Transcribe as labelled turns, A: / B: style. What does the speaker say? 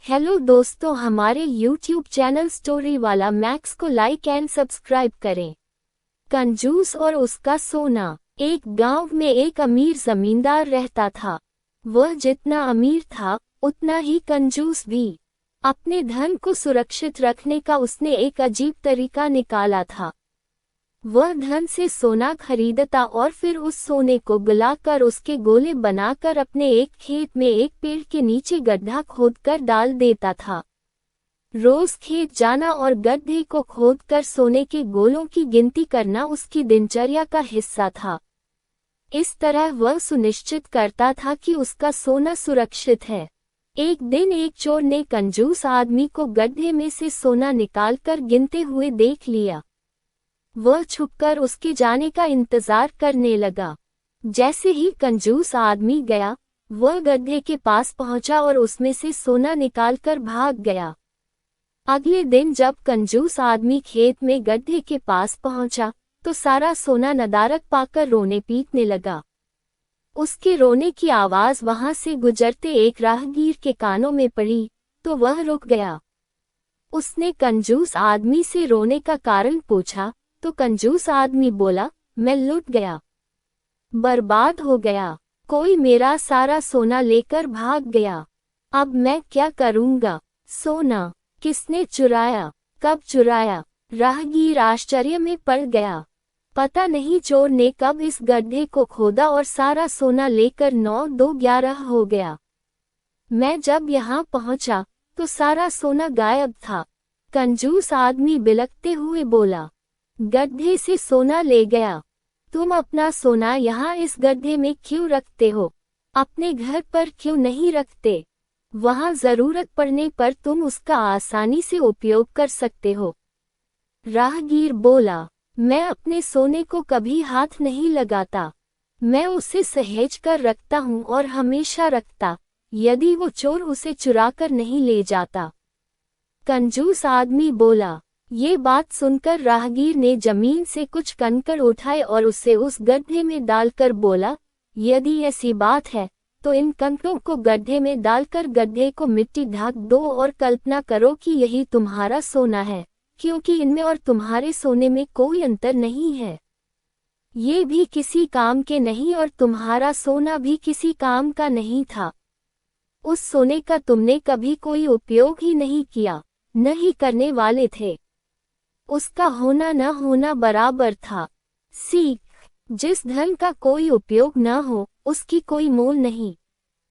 A: Hello दोस्तों, हमारे YouTube channel story वाला मैक्स को लाइक एंड सब्सक्राइब करें। कंजूस और उसका सोना। एक गांव में एक अमीर जमींदार रहता था। वह जितना अमीर था उतना ही कंजूस भी। अपने धन को सुरक्षित रखने का उसने एक अजीब तरीका निकाला था। वह धन से सोना खरीदता और फिर उस सोने को गलाकर उसके गोले बनाकर अपने एक खेत में एक पेड़ के नीचे गड्ढा खोदकर डाल देता था। रोज खेत जाना और गड्ढे को खोदकर सोने के गोलों की गिनती करना उसकी दिनचर्या का हिस्सा था। इस तरह वह सुनिश्चित करता था कि उसका सोना सुरक्षित है। एक दिन एक चोर ने कंजूस आदमी को गड्ढे में से सोना निकालकर गिनते हुए देख लिया। वह छुपकर उसके जाने का इंतजार करने लगा। जैसे ही कंजूस आदमी गया, वह गड्ढे के पास पहुंचा और उसमें से सोना निकालकर भाग गया। अगले दिन जब कंजूस आदमी खेत में गड्ढे के पास पहुंचा, तो सारा सोना नदारद पाकर रोने पीटने लगा। उसके रोने की आवाज वहां से गुजरते एक राहगीर के कानों में पड़ी, तो वह रुक गया। उसने कंजूस आदमी से रोने का कारण पूछा, तो कंजूस आदमी बोला, मैं लुट गया, बर्बाद हो गया। कोई मेरा सारा सोना लेकर भाग गया। अब मैं क्या करूंगा? सोना किसने चुराया? कब चुराया? राहगीर आश्चर्य में पड़ गया। पता नहीं चोर ने कब इस गड्ढे को खोदा और सारा सोना लेकर 9-2-11 हो गया। मैं जब यहाँ पहुंचा तो सारा सोना गायब था। कंजूस आदमी बिलखते हुए बोला, गड्ढे से सोना ले गया। तुम अपना सोना यहाँ इस गड्ढे में क्यों रखते हो? अपने घर पर क्यों नहीं रखते? वहाँ जरूरत पड़ने पर तुम उसका आसानी से उपयोग कर सकते हो। राहगीर बोला, मैं अपने सोने को कभी हाथ नहीं लगाता। मैं उसे सहेज कर रखता हूँ और हमेशा रखता, यदि वो चोर उसे चुराकर नहीं ले जाता। कंजूस आदमी बोला। ये बात सुनकर राहगीर ने जमीन से कुछ कंकड़ उठाए और उसे उस गड्ढे में डालकर बोला, यदि ऐसी बात है तो इन कंकड़ों को गड्ढे में डालकर गड्ढे को मिट्टी ढक दो और कल्पना करो कि यही तुम्हारा सोना है, क्योंकि इनमें और तुम्हारे सोने में कोई अंतर नहीं है। ये भी किसी काम के नहीं और तुम्हारा सोना भी किसी काम का नहीं था। उस सोने का तुमने कभी कोई उपयोग ही नहीं किया, न ही करने वाले थे। उसका होना न होना बराबर था। सीख, जिस धन का कोई उपयोग न हो उसकी कोई मोल नहीं।